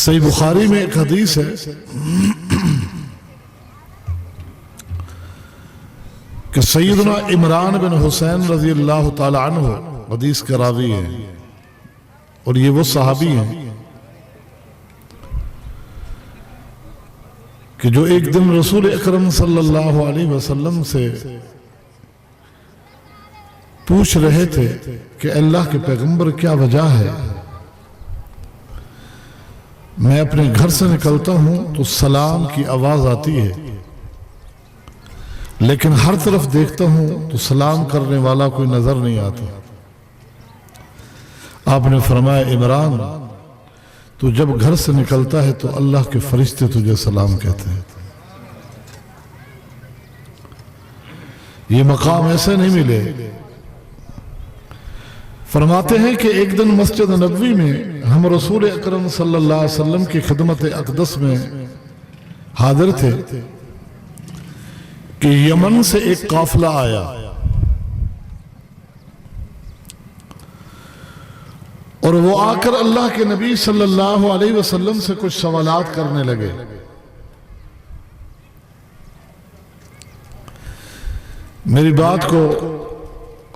صحیح بخاری میں ایک حدیث ہے کہ سیدنا عمران بن حسین رضی اللہ تعالی عنہ حدیث کے راوی ہیں، اور یہ وہ صحابی ہیں کہ جو ایک دن رسول اکرم صلی اللہ علیہ وسلم سے پوچھ رہے تھے کہ اللہ کے پیغمبر کیا وجہ ہے میں اپنے گھر سے نکلتا ہوں تو سلام کی آواز آتی ہے، لیکن ہر طرف دیکھتا ہوں تو سلام کرنے والا کوئی نظر نہیں آتا۔ آپ نے فرمایا عمران تو جب گھر سے نکلتا ہے تو اللہ کے فرشتے تجھے سلام کہتے ہیں۔ یہ مقام ایسے نہیں ملے۔ فرماتے ہیں کہ ایک دن مسجد نبوی میں ہم رسول اکرم صلی اللہ علیہ وسلم کی خدمت اقدس میں حاضر تھے کہ یمن سے ایک قافلہ آیا اور وہ آ کر اللہ کے نبی صلی اللہ علیہ وسلم سے کچھ سوالات کرنے لگے۔ میری بات کو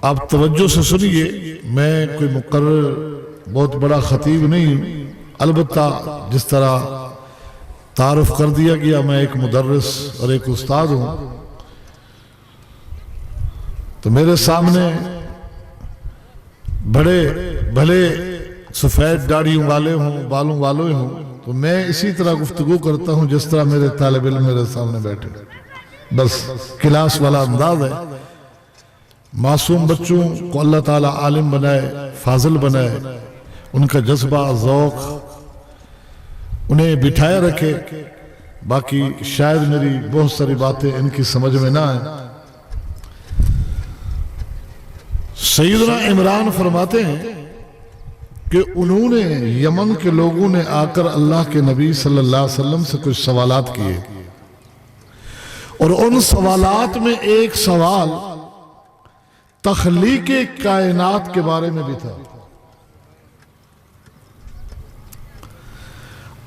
آپ توجہ سے سنیے، میں کوئی مقرر بہت بڑا خطیب نہیں ہوں، البتہ جس طرح تعارف کر دیا گیا میں ایک مدرس اور ایک استاد ہوں، تو میرے سامنے بڑے بھلے سفید داڑھیوں والے ہوں، بالوں والے ہوں، تو میں اسی طرح گفتگو کرتا ہوں جس طرح میرے طالب علم میرے سامنے بیٹھے، بس کلاس والا انداز ہے۔ معصوم بچوں کو اللہ تعالیٰ عالم بنائے، فاضل بنائے، ان کا جذبہ ذوق انہیں بٹھائے رکھے، باقی شاید میری بہت ساری باتیں ان کی سمجھ میں نہ آئیں۔ سیدنا عمران فرماتے ہیں کہ انہوں نے یمن کے لوگوں نے آ کر اللہ کے نبی صلی اللہ علیہ وسلم سے کچھ سوالات کیے، اور ان سوالات میں ایک سوال تخلیق کائنات کے بارے میں بھی تھا۔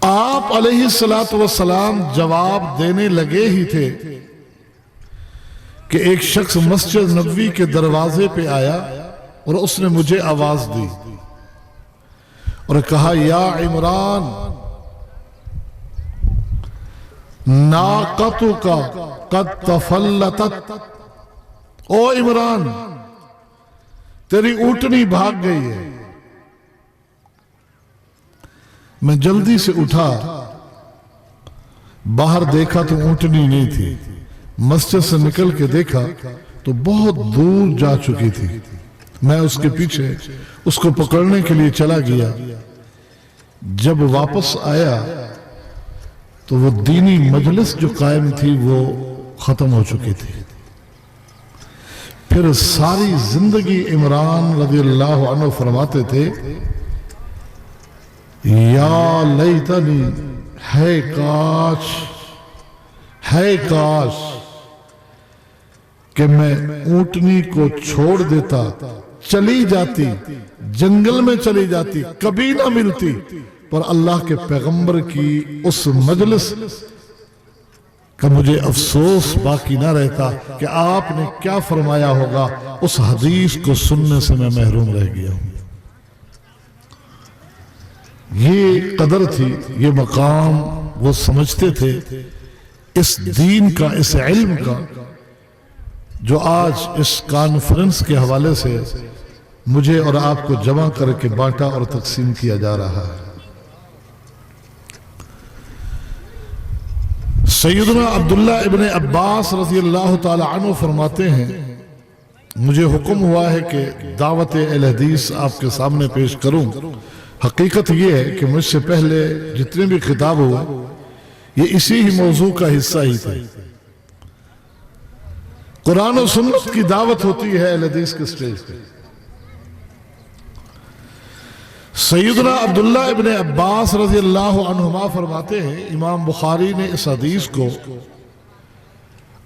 آپ علیہ السلام جواب دینے لگے ہی تھے کہ ایک شخص مسجد نبوی کے دروازے پہ آیا اور اس نے مجھے آواز دی اور کہا یا عمران ناقتک قد تفلتت، او عمران تیری اونٹنی بھاگ گئی ہے۔ میں جلدی سے اٹھا، باہر دیکھا تو اونٹنی نہیں تھی، مسجد سے نکل کے دیکھا تو بہت دور جا چکی تھی۔ میں اس کے پیچھے اس کو پکڑنے کے لیے چلا گیا، جب واپس آیا تو وہ دینی مجلس جو قائم تھی وہ ختم ہو چکی تھی۔ پھر ساری زندگی عمران رضی اللہ عنہ فرماتے تھے یا لیتنی، ہے کاش کہ میں اونٹنی کو چھوڑ دیتا، چلی جاتی، جنگل میں چلی جاتی، کبھی نہ ملتی، پر اللہ کے پیغمبر کی اس مجلس کہ مجھے افسوس باقی نہ رہتا کہ آپ نے کیا فرمایا ہوگا، اس حدیث کو سننے سے میں محروم رہ گیا ہوں۔ یہ قدر تھی، یہ مقام وہ سمجھتے تھے اس دین کا، اس علم کا، جو آج اس کانفرنس کے حوالے سے مجھے اور آپ کو جمع کر کے بانٹا اور تقسیم کیا جا رہا ہے۔ سیدنا عبداللہ ابن عباس رضی اللہ تعالی عنہ فرماتے ہیں مجھے حکم ہوا ہے کہ دعوت اہل حدیث آپ کے سامنے پیش کروں۔ حقیقت یہ ہے کہ مجھ سے پہلے جتنے بھی خطاب ہوئے یہ اسی ہی موضوع کا حصہ ہی تھے۔ قرآن و سنت کی دعوت ہوتی ہے اہل حدیث کے سٹیج پہ۔ سیدنا عبداللہ ابن عباس رضی اللہ عنہما فرماتے ہیں امام بخاری نے اس حدیث کو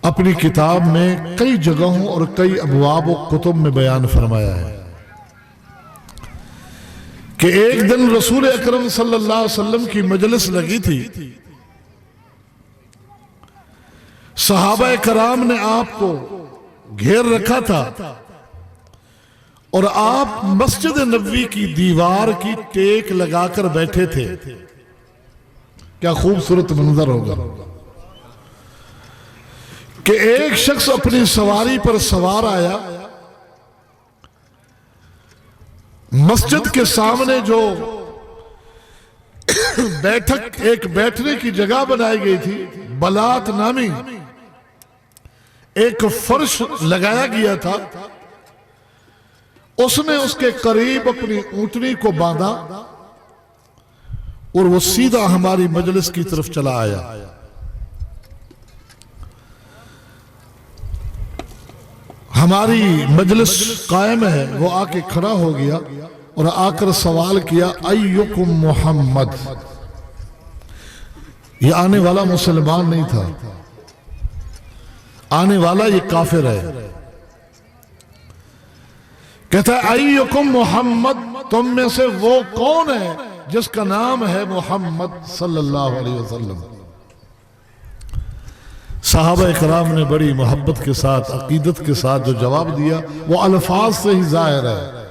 اپنی کتاب میں کئی جگہوں اور کئی ابواب و کتب میں بیان فرمایا ہے کہ ایک دن رسول اکرم صلی اللہ علیہ وسلم کی مجلس لگی تھی، صحابہ کرام نے آپ کو گھیر رکھا تھا اور آپ مسجد نبوی کی دیوار کی ٹیک لگا کر بیٹھے تھے۔ کیا خوبصورت منظر ہوگا کہ ایک شخص اپنی سواری پر سوار آیا، مسجد کے سامنے جو ایک بیٹھنے کی جگہ بنائی گئی تھی، بلات نامی ایک فرش لگایا گیا تھا، اس نے اس کے قریب اپنی اونٹنی کو باندھا اور وہ سیدھا ہماری مجلس کی طرف چلا آیا۔ ہماری مجلس قائم ہے، وہ آ کے کھڑا ہو گیا اور آ کر سوال کیا، ایکم محمد؟ یہ آنے والا مسلمان نہیں تھا، آنے والا یہ کافر ہے۔ کہتا ہے ایکم محمد، تم میں سے وہ کون ہے جس کا نام ہے محمد صلی اللہ علیہ وسلم؟ صحابہ کرام نے بڑی محبت کے ساتھ، عقیدت کے ساتھ جو جواب دیا وہ الفاظ سے ہی ظاہر ہے۔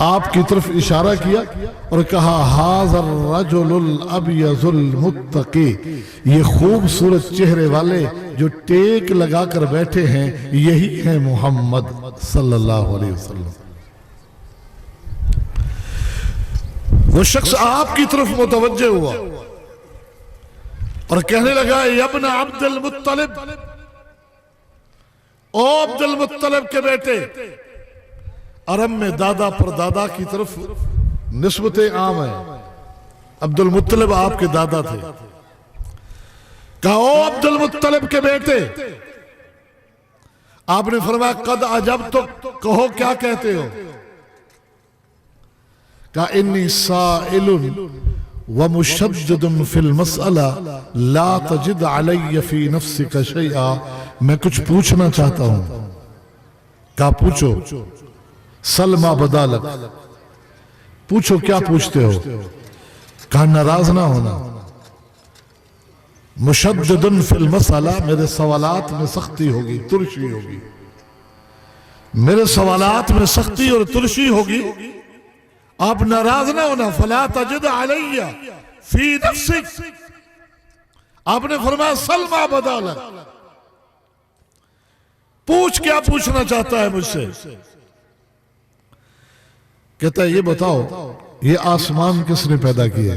آپ کی طرف اشارہ کیا اور کہا، ھذا الرجل الابیض المتقی، یہ خوبصورت چہرے والے جو ٹیک لگا کر بیٹھے ہیں یہی ہیں محمد صلی اللہ علیہ وسلم۔ وہ شخص آپ کی طرف متوجہ ہوا اور کہنے لگا، یا ابن عبد المطلب، او عبد المطلب کے بیٹے۔ عرب میں دادا پر دادا کی طرف نسبت عام ہے، عبد المطلب آپ کے دادا تھے۔ کہا، او عبد المطلب کے بیٹے۔ آپ نے فرمایا، قد عجبتک، کہو کیا کہتے ہو؟ کہا، انی سائل ومشدد فی المسئلہ لا تجد علی فی نفسک شیئا، میں کچھ پوچھنا چاہتا ہوں۔ کہا، پوچھو۔ سلما بدالک، پوچھو کیا پوچھتے ہو؟ کہا، ناراض نہ ہونا۔ مشدد فی المسئلہ، میرے سوالات میں سختی ہوگی، ترشی ہوگی، میرے سوالات میں سختی اور ترشی ہوگی، آپ ناراض نہ ہونا۔ فلا تجد علی فی نفسک، آپ نے فرمایا سلما بدالک، پوچھ کیا پوچھنا چاہتا ہے مجھ سے؟ کہتا ہے، یہ بتاؤ یہ آسمان کس نے پیدا کیا؟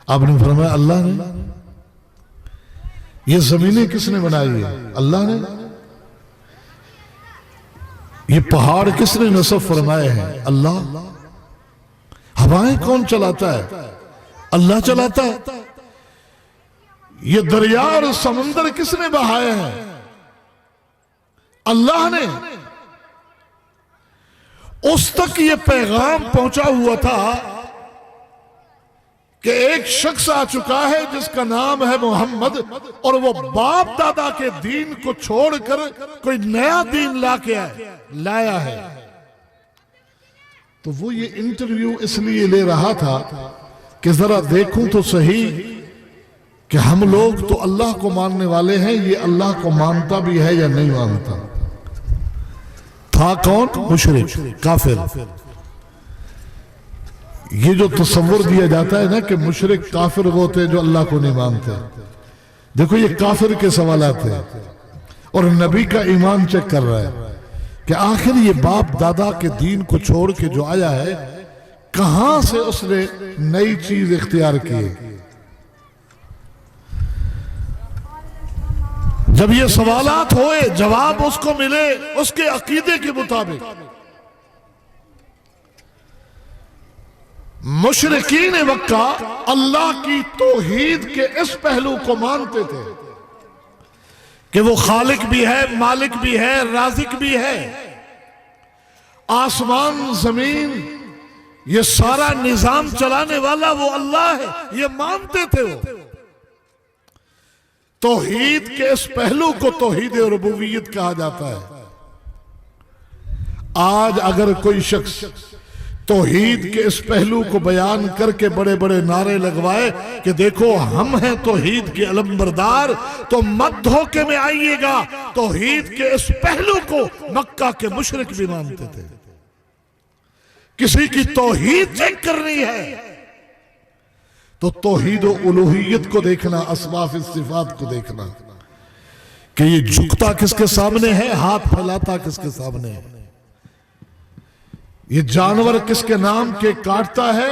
آپ نے فرمایا اللہ نے۔ یہ زمینیں کس نے بنائی ہے؟ اللہ نے۔ یہ پہاڑ کس نے نصب فرمائے ہیں؟ اللہ۔ ہوائیں کون چلاتا ہے؟ اللہ چلاتا ہے۔ یہ دریا اور سمندر کس نے بہائے ہیں؟ اللہ نے۔ اس تک یہ پیغام پہنچا ہوا تھا کہ ایک شخص آ چکا ہے جس کا نام ہے محمد، اور وہ باپ دادا کے دین کو چھوڑ کر کوئی نیا دین لایا ہے۔ تو وہ یہ انٹرویو اس لیے لے رہا تھا کہ ذرا دیکھوں تو صحیح کہ ہم لوگ تو اللہ کو ماننے والے ہیں، یہ اللہ کو مانتا بھی ہے یا نہیں مانتا۔ تھا کون؟ مشرک، کافر۔ یہ جو تصور دیا جاتا ہے نا کہ مشرک کافر وہ ہوتے جو اللہ کو نہیں مانتے، دیکھو یہ کافر کے سوالات ہیں اور نبی کا ایمان چیک کر رہا ہے کہ آخر یہ باپ دادا کے دین کو چھوڑ کے جو آیا ہے کہاں سے اس نے نئی چیز اختیار کی۔ جب یہ سوالات ہوئے، جواب اس کو ملے اس کے عقیدے کے مطابق۔ مشرکین مکہ اللہ کی توحید کے اس پہلو کو مانتے تھے کہ وہ خالق بھی ہے، مالک بھی ہے، رازق بھی ہے، آسمان زمین یہ سارا نظام چلانے والا وہ اللہ ہے، یہ مانتے تھے وہ۔ توحید کے اس پہلو کو توحید ربوبیت کہا جاتا ہے۔ آج اگر کوئی شخص توحید کے اس پہلو کو بیان کر کے بڑے بڑے نعرے لگوائے کہ دیکھو ہم ہیں توحید کے علمبردار، تو مت دھوکے میں آئیے گا، توحید کے اس پہلو کو مکہ کے مشرک بھی مانتے تھے۔ کسی کی توحید چیک کرنی ہے تو توحید و الوہیت کو دیکھنا، اسماء صفات کو دیکھنا کہ یہ جھکتا کس کے سامنے ہے، ہاتھ پھیلاتا کس کے سامنے ہے، یہ جانور کس کے نام کے کاٹتا ہے،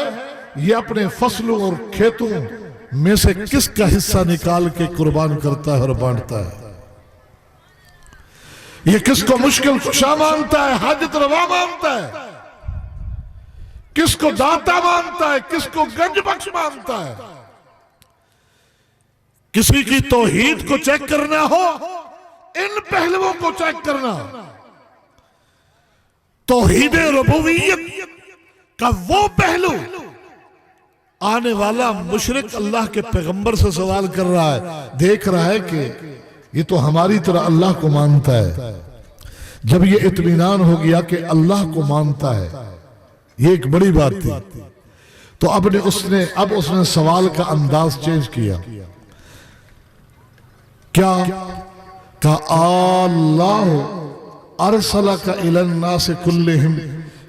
یہ اپنے فصلوں اور کھیتوں میں سے کس کا حصہ نکال کے قربان کرتا ہے اور بانٹتا ہے، یہ کس کو مشکل کشا مانتا ہے، حاجت روا مانتا ہے، کس کو داتا مانتا ہے، کس کو گنج بخش مانتا ہے۔ کسی کی توحید کو چیک کرنا ہو، ان پہلوؤں کو چیک کرنا۔ توحید ربوبیت کا وہ پہلو آنے والا مشرک اللہ کے پیغمبر سے سوال کر رہا ہے، دیکھ رہا ہے کہ یہ تو ہماری طرح اللہ کو مانتا ہے۔ جب یہ اطمینان ہو گیا کہ اللہ کو مانتا ہے، یہ ایک بڑی بات تھی، تو اب اس نے سوال کا انداز چینج کیا۔ کیا کہا اللہ ارسلک الی الناس کلہم،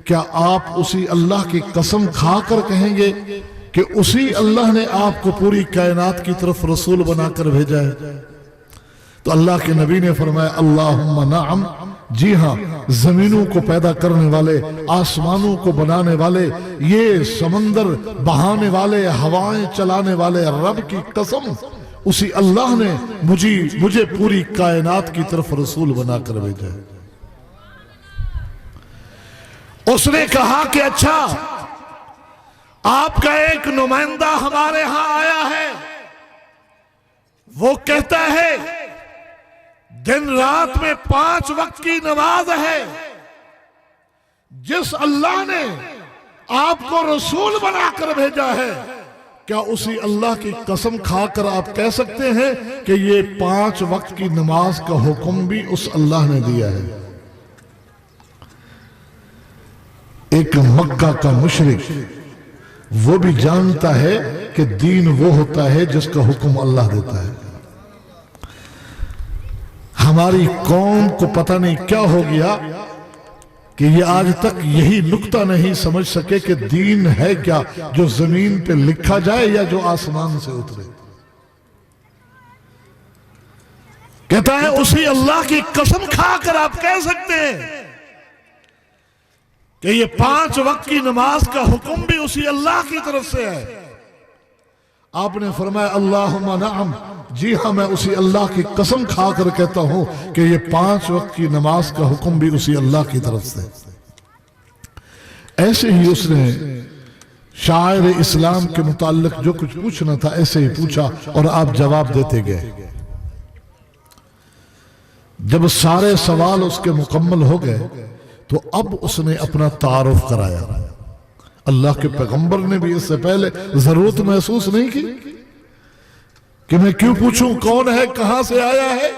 کیا آپ اسی اللہ کی قسم کھا کر کہیں گے کہ اسی اللہ نے آپ کو پوری کائنات کی طرف رسول بنا کر بھیجا ہے؟ تو اللہ کے نبی نے فرمایا اللہم نعم، جی ہاں، زمینوں کو پیدا کرنے والے، آسمانوں کو بنانے والے، یہ سمندر بہانے والے، ہوائیں چلانے والے رب کی قسم، اسی اللہ نے مجھے پوری کائنات کی طرف رسول بنا کر بھیجا ہے۔ اس نے کہا کہ اچھا، آپ کا ایک نمائندہ ہمارے ہاں آیا ہے، وہ کہتا ہے دن رات میں 5 وقت کی نماز ہے، جس اللہ نے آپ کو رسول بنا کر بھیجا ہے، کیا اسی اللہ کی قسم کھا کر آپ کہہ سکتے ہیں کہ یہ 5 وقت کی نماز کا حکم بھی اس اللہ نے دیا ہے؟ ایک مکہ کا مشرک وہ بھی جانتا ہے کہ دین وہ ہوتا ہے جس کا حکم اللہ دیتا ہے۔ ہماری قوم کو پتہ نہیں کیا ہو گیا کہ یہ آج تک یہی نکتہ نہیں سمجھ سکے کہ دین ہے کیا، جو زمین پہ لکھا جائے یا جو آسمان سے اترے۔ کہتا ہے اسی اللہ کی قسم کھا کر آپ کہہ سکتے ہیں کہ یہ 5 وقت کی نماز کا حکم بھی اسی اللہ کی طرف سے ہے؟ آپ نے فرمایا اللہم نعم، جی ہاں، میں اسی اللہ کی قسم کھا کر کہتا ہوں کہ یہ 5 وقت کی نماز کا حکم بھی اسی اللہ کی طرف سے۔ ایسے ہی اس نے شاعر اسلام کے متعلق جو کچھ پوچھنا تھا ایسے ہی پوچھا اور آپ جواب دیتے گئے۔ جب سارے سوال اس کے مکمل ہو گئے تو اب اس نے اپنا تعارف کرایا۔ اللہ کے پیغمبر نے بھی اس سے پہلے ضرورت محسوس نہیں کی کہ میں کیوں پوچھوں کون ہے، کہاں سے آیا ہے۔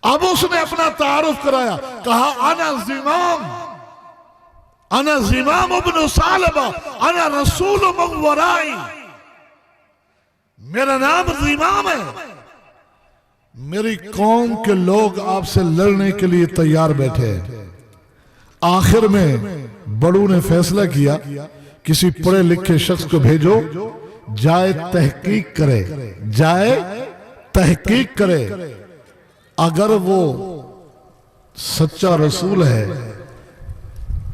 اب اس نے اپنا تعارف کرایا، کہا انا زمام ابن ثعلبہ، انا رسول من ورائی، میرا نام زمام ہے، میری قوم کے لوگ آپ سے لڑنے کے لیے تیار بیٹھے ہیں۔ آخر میں بڑوں نے فیصلہ کیا کسی پڑھے لکھے شخص کو بھیجو، جائے تحقیق کرے، اگر وہ سچا رسول ہے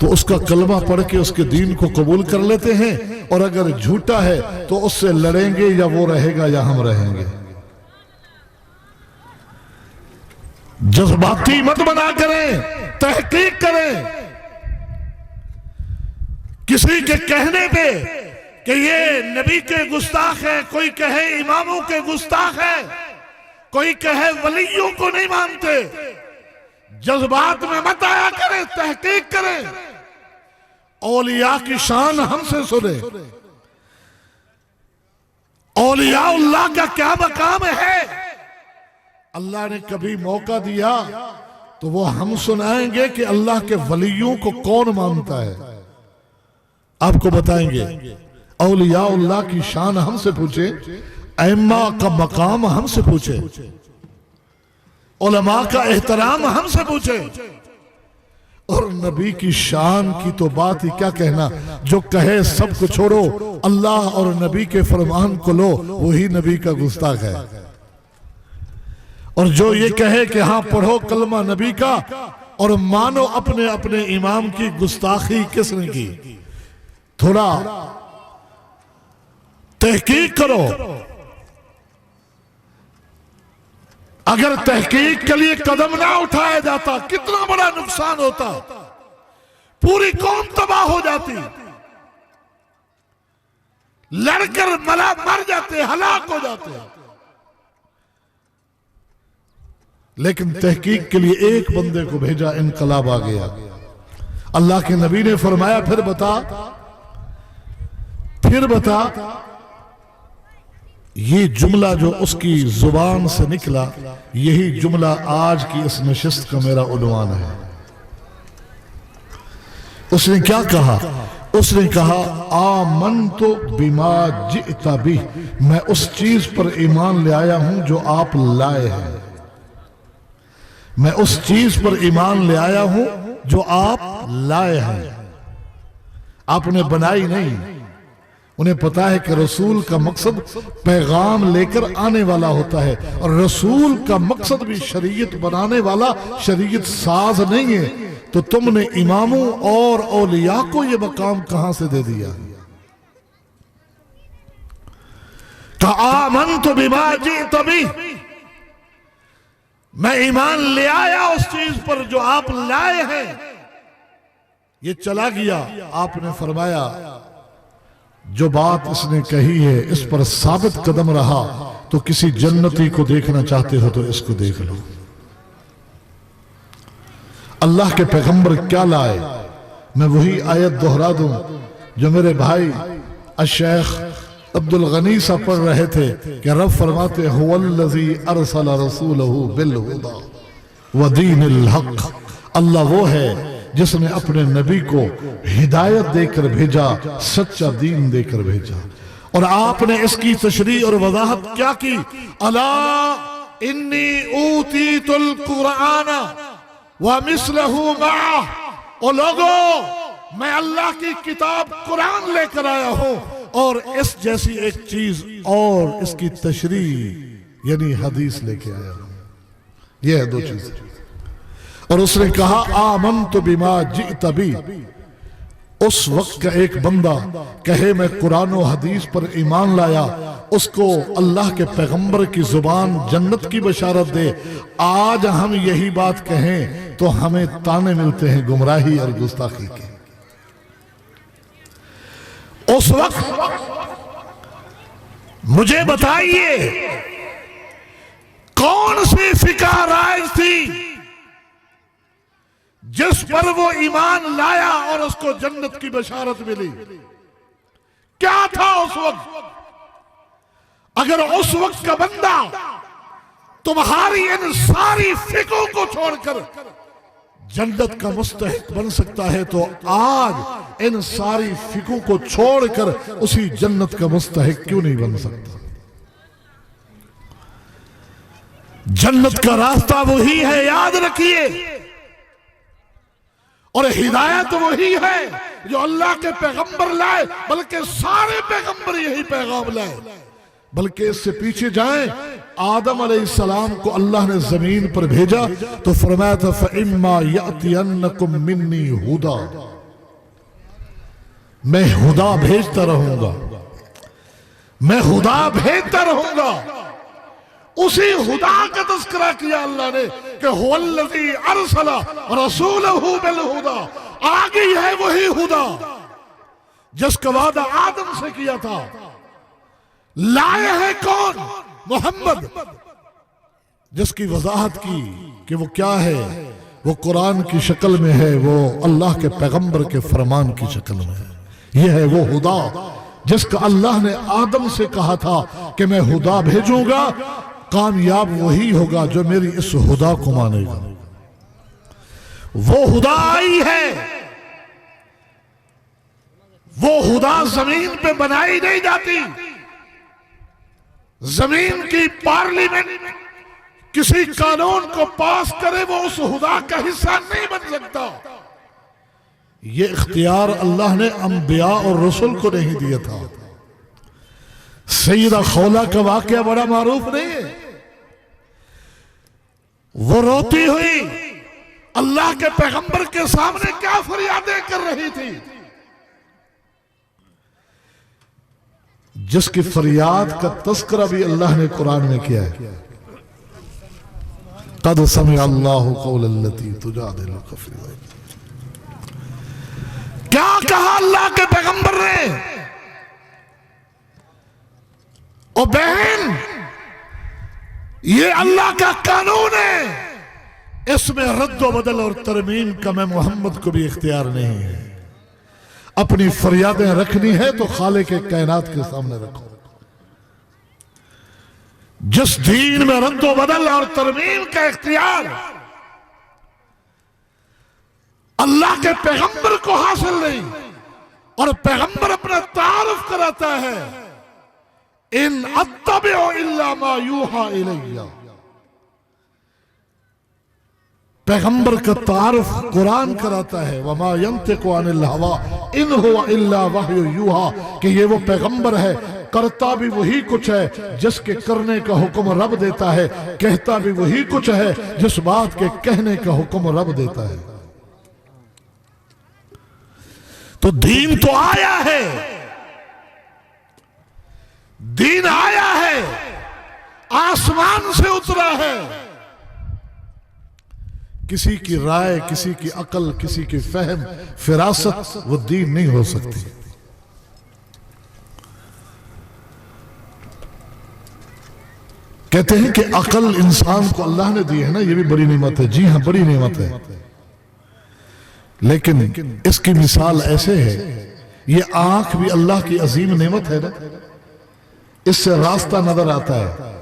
تو اس کا کلمہ پڑھ کے اس کے دین کو قبول کر لیتے ہیں، اور اگر جھوٹا ہے تو اس سے لڑیں گے، یا وہ رہے گا یا ہم رہیں گے۔ جذباتی مت بنا کریں، تحقیق کریں۔ کسی کے کہنے پہ کہ یہ نبی کے گستاخ ہے، کوئی کہے اماموں کے گستاخ ہے، کوئی کہے ولیوں کو نہیں مانتے، جذبات میں مت آیا کریں، تحقیق کریں۔ اولیاء کی شان ہم سے سنیں، اولیاء اللہ کا کیا مقام ہے۔ اللہ نے کبھی موقع دیا تو وہ ہم سنائیں گے کہ اللہ کے ولیوں کو کون مانتا ہے۔ آپ کو بتائیں گے اولیاء اللہ کی شان ہم سے پوچھے، ائمہ کا مقام ہم سے پوچھے، علماء کا احترام ہم سے پوچھے، اور نبی کی شان کی تو بات ہی کیا کہنا۔ جو کہے سب کو چھوڑو، اللہ اور نبی کے فرمان کو لو، وہی نبی کا گستاخ ہے۔ اور جو یہ کہے کہ ہاں پڑھو کلمہ نبی کا اور مانو اپنے اپنے امام کی، گستاخی کس نے کی؟ تھوڑا تحقیق کرو۔ اگر تحقیق کے لیے قدم نہ اٹھایا جاتا کتنا بڑا نقصان ہوتا، پوری قوم تباہ ہو جاتی، لڑ کر مر جاتے، ہلاک ہو جاتے۔ لیکن تحقیق کے لیے ایک بندے کو بھیجا، انقلاب آ گیا۔ اللہ کے نبی نے فرمایا پھر بتا یہ جملہ جو اس کی زبان سے نکلا، یہی جملہ آج کی اس نشست کا میرا عنوان ہے۔ اس نے کیا کہا؟ اس نے کہا آمنت بما جئت بہ، میں اس چیز پر ایمان لے آیا ہوں جو آپ لائے ہیں، میں اس چیز پر ایمان لے آیا ہوں جو آپ لائے ہیں۔ آپ نے بنائی نہیں، انہیں پتا ہے کہ رسول کا مقصد پیغام لے کر آنے والا ہوتا ہے، اور رسول کا مقصد بھی شریعت بنانے والا، شریعت ساز نہیں ہے۔ تو تم نے اماموں اور اولیاء کو یہ مقام کہاں سے دے دیا؟ کہ آمنت بما جئت بہ، میں ایمان لے آیا اس چیز پر جو آپ لائے ہیں۔ یہ چلا گیا، آپ نے فرمایا جو بات اس نے کہی ہے اس پر ثابت قدم رہا تو کسی جنتی کو دیکھنا چاہتے ہو تو اس کو دیکھ لو۔ اللہ کے پیغمبر کیا لائے؟ میں وہی آیت دہرا دوں جو میرے بھائی الشیخ عبد الغنی صاحب پڑھ رہے تھے کہ رب فرماتے هو الذی ارسل رسولہ بالہدی ودین الحق، اللہ وہ ہے جس نے اپنے نبی کو ہدایت دے کر بھیجا، سچا دین دے کر بھیجا۔ اور آپ نے اس کی تشریح اور وضاحت کیا کی؟ الا انی اوتیت القرآن ومثلہ معہ، او لوگو میں اللہ کی کتاب قرآن لے کر آیا ہوں اور اس جیسی ایک چیز اور اس کی تشریح یعنی حدیث لے کے آیا ہوں۔ یہ ہے دو چیزیں۔ اور اس نے کہا آمنت بما جئت بہ، اس وقت کا ایک بندہ کہے میں قرآن و حدیث پر ایمان لایا، اس کو اللہ کے پیغمبر کی زبان جنت کی بشارت دے۔ آج ہم یہی بات کہیں تو ہمیں تانے ملتے ہیں گمراہی اور گستاخی کے۔ اس وقت مجھے بتائیے کون سی فقہ رائج تھی جس پر وہ ایمان لایا اور اس کو جنت کی بشارت ملی؟ کیا تھا اس وقت؟ اگر اس وقت کا بندہ تمہاری ان ساری فقہوں کو چھوڑ کر جنت کا مستحق بن سکتا ہے تو آج ان ساری فقہوں کو چھوڑ کر اسی جنت کا مستحق کیوں نہیں بن سکتا؟ جنت کا راستہ وہی ہے، یاد رکھیے، اور ہدایت وہی ہے جو اللہ کے پیغمبر لائے، بلکہ سارے پیغمبر یہی پیغام لائے۔ بلکہ اس سے پیچھے جائیں، آدم علیہ السلام کو اللہ نے زمین پر بھیجا تو فرمایا تھا فَإِمَّا يَأْتِيَنَّكُم مِّنِّي هُدًى، میں ہدا بھیجتا رہوں گا، میں ہدا بھیجتا رہوں گا۔ اسی خدا کا تذکرہ کیا اللہ نے کہ هو الذی ارسل رسولہ بالہدی، آگئی ہے وہی خدا جس کا وعدہ آدم سے کیا تھا۔ لائے ہے کون؟ محمد، جس کی وضاحت کی کہ وہ کیا ہے، وہ قرآن کی شکل میں ہے، وہ اللہ کے پیغمبر کے فرمان کی شکل میں ہے۔ یہ ہے وہ خدا جس کا اللہ نے آدم سے کہا تھا کہ میں خدا بھیجوں گا، کامیاب وہی ہوگا جو میری اس خدا کو مانے گا۔ وہ خدا آئی ہے، وہ خدا زمین پہ بنائی نہیں جاتی. زمین کی پارلیمنٹ کسی قانون کو پاس کرے وہ اس خدا کا حصہ نہیں بن سکتا. یہ اختیار اللہ نے انبیاء اور رسول کو نہیں دیا تھا. سیدہ خولہ کا واقعہ بڑا معروف نہیں ہے. وہ روتی ہوئی اللہ کے پیغمبر کے سامنے کیا فریادیں کر رہی تھی؟ جس کی فریاد کا تذکرہ بھی اللہ نے قرآن میں کیا ہے. قد سمع اللہ قول التی تجادلک فی زوجہا. کیا کہا اللہ کے پیغمبر نے؟ او بہن، یہ اللہ کا قانون ہے، اس میں رد و بدل اور ترمیم کا میں محمد کو بھی اختیار نہیں ہے. اپنی فریادیں رکھنی ہے تو خالق کائنات کے سامنے رکھو. جس دین میں رد و بدل اور ترمیم کا اختیار اللہ کے پیغمبر کو حاصل نہیں، اور پیغمبر اپنا تعارف کراتا ہے ان اتبع الا ما یوحى الی. پیغمبر کا تعارف قرآن کراتا ہے وما ينطق عن الهوى ان هو الا وحی یوحى، کہ یہ وہ پیغمبر ہے، کرتا بھی وہی کچھ ہے جس کے کرنے کا حکم رب دیتا ہے، کہتا بھی وہی کچھ ہے جس بات کے کہنے کا حکم رب دیتا ہے. تو دین تو آیا ہے، دین آیا ہے، آسمان سے اترا ہے. کسی کی رائے، کسی کی عقل، کسی کی فہم، فراست وہ دین نہیں ہو سکتی. کہتے ہیں کہ عقل انسان کو اللہ نے دی ہے نا، یہ بھی بڑی نعمت ہے. جی ہاں، بڑی نعمت ہے. لیکن اس کی مثال ایسے ہے، یہ آنکھ بھی اللہ کی عظیم نعمت ہے نا، اس سے راستہ نظر آتا ہے.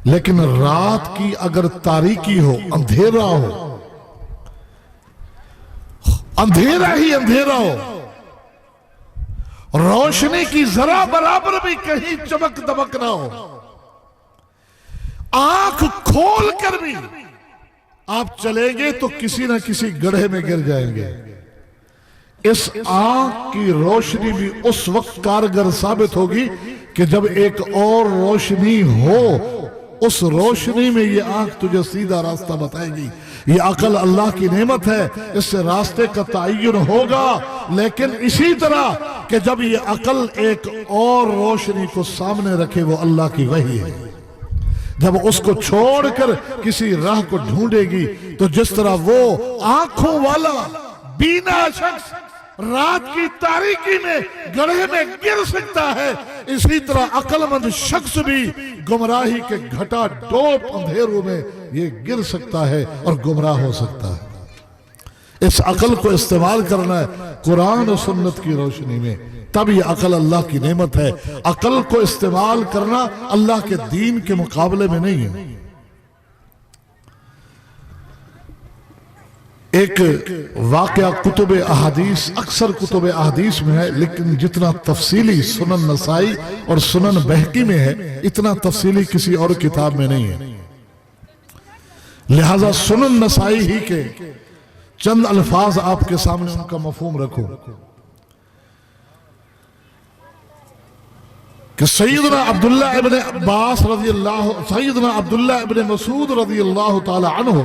لیکن رات کی اگر تاریکی ہو، اندھیرا ہو، اندھیرا ہی اندھیرا ہو، روشنی کی ذرا برابر بھی کہیں چمک دمک نہ ہو، آنکھ کھول کر بھی آپ چلیں گے تو کسی نہ کسی گڑھے میں گر جائیں گے. اس آنکھ کی روشنی بھی اس وقت کارگر ثابت ہوگی کہ جب ایک اور روشنی ہو. اس روشنی میں یہ آنکھ تجھے سیدھا راستہ بتائے گی. یہ عقل اللہ کی نعمت ہے، اس سے راستے کا تعین ہوگا. لیکن اسی طرح کہ جب یہ عقل ایک اور روشنی کو سامنے رکھے، وہ اللہ کی وحی ہے. جب اس کو چھوڑ کر کسی راہ کو ڈھونڈے گی تو جس طرح وہ آنکھوں والا بینا شخص رات کی تاریکی میں گڑھے میں گر سکتا ہے، اسی طرح عقل مند شخص بھی گمراہی کے گھٹا ڈوب اندھیروں میں یہ گر سکتا ہے اور گمراہ ہو سکتا ہے. اس عقل کو استعمال کرنا ہے قرآن و سنت کی روشنی میں، تب یہ عقل اللہ کی نعمت ہے. عقل کو استعمال کرنا اللہ کے دین کے مقابلے میں نہیں ہے. ایک واقعہ کتب احادیث، اکثر کتب احادیث میں ہے، لیکن جتنا تفصیلی سنن نسائی اور سنن بہقی میں ہے اتنا تفصیلی کسی اور کتاب میں نہیں ہے. لہذا سنن نسائی ہی کے چند الفاظ آپ کے سامنے ان کا مفہوم رکھو کہ سیدنا عبداللہ ابن عباس رضی اللہ، سیدنا عبداللہ ابن مسعود رضی اللہ تعالی عنہ،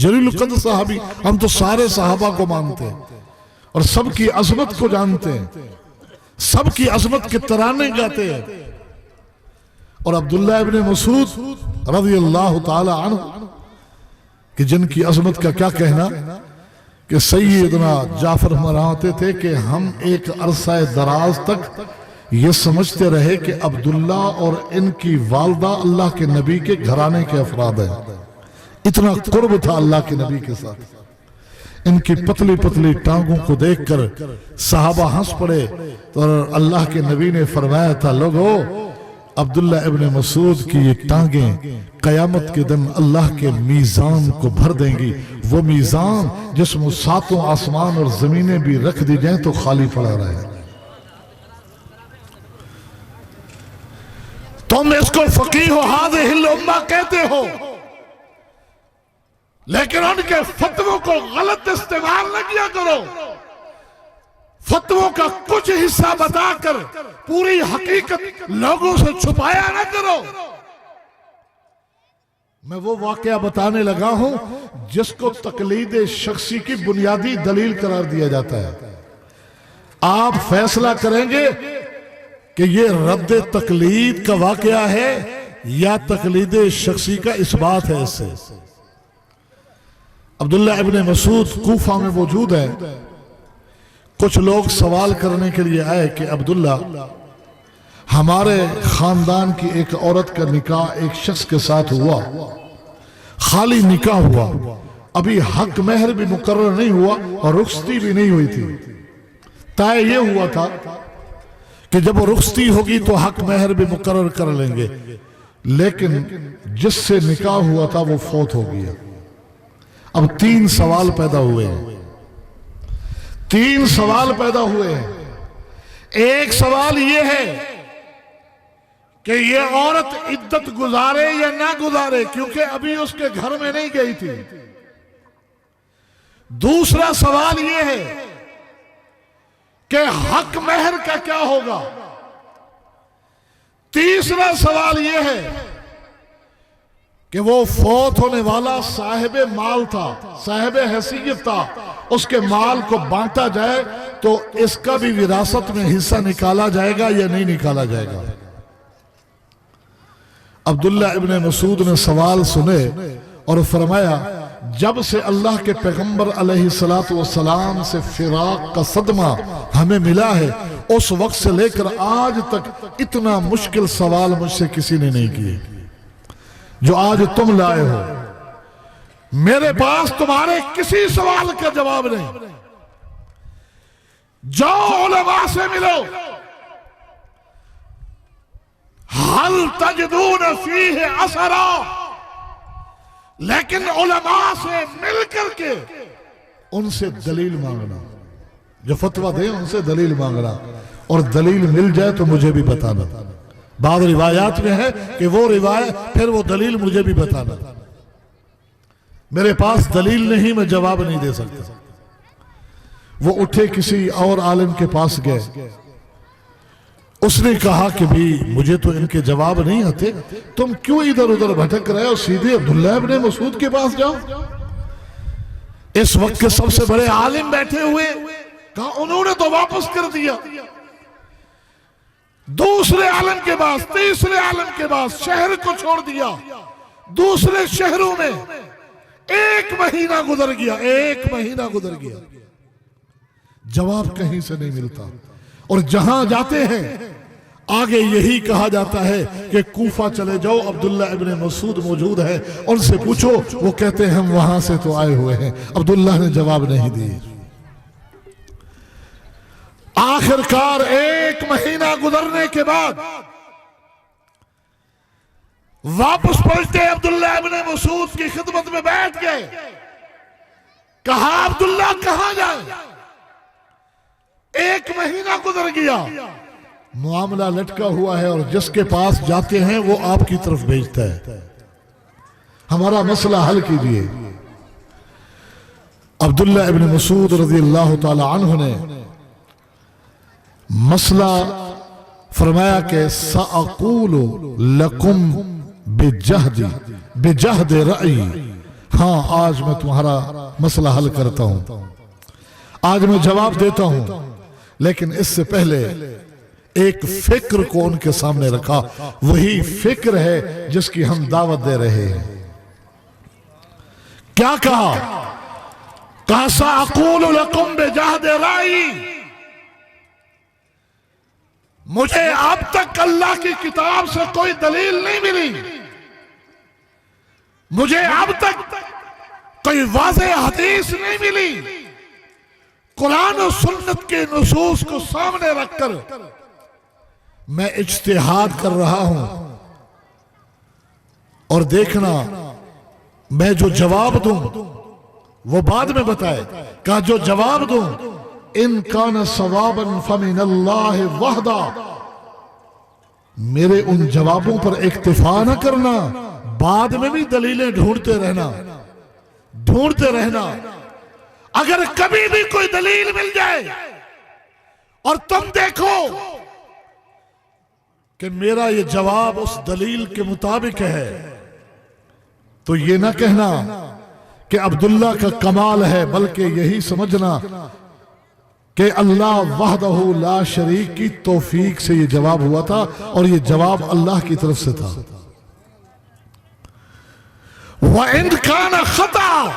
جلیل القدر صحابی، ہم تو سارے صحابہ کو مانتے ہیں اور سب کی عظمت کو جانتے ہیں، سب کی عظمت کے ترانے گاتے ہیں. اور عبداللہ ابن مسعود رضی اللہ تعالی عنہ کہ جن کی عظمت کا کیا کہنا، کہ سیدنا جعفر فرماتے تھے کہ ہم ایک عرصہ دراز تک یہ سمجھتے رہے کہ عبداللہ اور ان کی والدہ اللہ کے نبی کے گھرانے کے افراد ہیں. اتنا قرب تھا اللہ کے نبی کے ساتھ. ان کی پتلی پتلی ٹانگوں کو دیکھ کر صحابہ ہنس پڑے تو اللہ کے نبی نے فرمایا تھا، لوگو عبداللہ ابن مسعود کی یہ ٹانگیں قیامت کے دن اللہ کے میزان کو بھر دیں گی، وہ میزان جس میں 7 آسمان اور زمینیں بھی رکھ دی جائیں تو خالی پڑا رہے۔ تم اس کو فقیہ ہذہ الامہ کہتے ہو، لیکن ان کے فتووں کو غلط استعمال نہ کیا کرو۔ فتووں کا کچھ حصہ بتا کر پوری حقیقت لوگوں سے چھپایا نہ کرو۔ میں وہ واقعہ بتانے لگا ہوں جس کو تقلید شخصی کی بنیادی دلیل قرار دیا جاتا ہے۔ آپ فیصلہ کریں گے کہ یہ رد تقلید کا واقعہ ہے یا تقلید شخصی کا اثبات ہے۔ اس سے عبداللہ ابن مسعود کوفہ میں موجود ہے۔ کچھ لوگ سوال کرنے کے لیے آئے کہ عبداللہ، ہمارے خاندان کی ایک عورت کا نکاح ایک شخص کے ساتھ ہوا، خالی نکاح ہوا، ابھی حق مہر بھی مقرر نہیں ہوا اور رخصتی بھی نہیں ہوئی تھی۔ طے یہ ہوا تھا کہ جب وہ رخصتی ہوگی تو حق مہر بھی مقرر کر لیں گے، لیکن جس سے نکاح ہوا تھا وہ فوت ہو گیا۔ اب 3 سوال پیدا ہوئے ہیں۔ 3 سوال پیدا ہوئے ہیں۔ ایک سوال یہ ہے کہ یہ عورت عدت گزارے یا نہ گزارے، کیونکہ ابھی اس کے گھر میں نہیں گئی تھی۔ دوسرا سوال یہ ہے کہ حق مہر کا کیا ہوگا۔ تیسرا سوال یہ ہے کہ وہ فوت ہونے والا صاحب مال تھا، صاحب حیثیت تھا، اس کے مال کو بانٹا جائے تو اس کا بھی وراثت میں حصہ نکالا جائے گا یا نہیں نکالا جائے گا۔ عبداللہ ابن مسعود نے سوال سنے اور فرمایا، جب سے اللہ کے پیغمبر علیہ السلام سے فراق کا صدمہ ہمیں ملا ہے، اس وقت سے لے کر آج تک اتنا مشکل سوال مجھ سے کسی نے نہیں کیے جو آج تم لائے ہو۔ میرے پاس تمہارے کسی سوال کا جواب نہیں۔ جاؤ علماء سے ملو، حل تجدون فیہ اثرا، لیکن علماء سے مل کر کے ان سے دلیل مانگنا، جو فتویٰ دیں ان سے دلیل مانگنا، اور دلیل مل جائے تو مجھے بھی بتانا۔ بعض روایات میں ہے کہ وہ روایت پھر وہ دلیل مجھے بھی بتانا۔ میرے پاس دلیل نہیں، میں جواب نہیں دے سکتا۔ وہ اٹھے کسی اور عالم کے پاس گئے، اس نے کہا کہ بھی مجھے تو ان کے جواب نہیں آتے، تم کیوں ادھر ادھر بھٹک رہے ہو، سیدھے عبداللہ ابن مسعود کے پاس جاؤ۔ اس وقت کے سب سے بڑے عالم بیٹھے ہوئے، کہا انہوں نے تو واپس کر دیا۔ دوسرے عالم کے پاس، تیسرے عالم کے پاس، شہر کو چھوڑ دیا، دوسرے شہروں میں 1 مہینہ گزر گیا، 1 مہینہ گزر گیا، جواب کہیں سے نہیں ملتا۔ اور جہاں جاتے ہیں آگے یہی کہا جاتا ہے کہ کوفہ چلے جاؤ، عبداللہ ابن مسعود موجود ہے، ان سے پوچھو، وہ کہتے ہیں ہم وہاں سے تو آئے ہوئے ہیں۔ عبداللہ نے جواب نہیں دی۔ آخر کار 1 مہینہ گزرنے کے بعد واپس پلٹے، عبداللہ ابن مسعود کی خدمت میں بیٹھ گئے، کہا عبداللہ کہاں جائیں؟ 1 مہینہ گزر گیا، معاملہ لٹکا ہوا ہے، اور جس کے پاس جاتے ہیں وہ آپ کی طرف بھیجتا ہے، ہمارا مسئلہ حل کیجئے۔ عبداللہ ابن مسعود رضی اللہ تعالی عنہ نے مسئلہ فرمایا کہ سأقول لکم بجہد رأی، ہاں آج میں تمہارا مسئلہ حل کرتا ہوں، آج میں جواب دیتا ہوں، لیکن اس سے پہلے ایک فکر کو ان کے سامنے رکھا، وہی فکر ہے جس کی ہم دعوت دے رہے ہیں۔ کیا کہا؟ کہا سأقول لکم بجہد رأی، مجھے اب تک اللہ کی کتاب سے کوئی دلیل نہیں ملی، مجھے اب تک کوئی واضح حدیث نہیں ملی، قرآن و سنت کے نصوص کو سامنے رکھ کر میں اجتہاد کر رہا ہوں اور دیکھنا میں جو جواب دوں وہ بعد میں بتائے، کہا جو جواب دوں ان کان ثوابا فمن اللہ وحدہ، میرے ان جوابوں پر اکتفا نہ کرنا، بعد میں بھی دلیلیں ڈھونڈتے رہنا۔ اگر کبھی بھی کوئی دلیل مل جائے اور تم دیکھو کہ میرا یہ جواب اس دلیل کے مطابق ہے تو یہ نہ کہنا کہ عبداللہ کا کمال ہے، بلکہ یہی سمجھنا کہ اللہ وحدہ لا شریک کی توفیق سے یہ جواب ہوا تھا اور یہ جواب اللہ کی طرف سے تھا۔ وَإِنْ كَانَ خَطَأً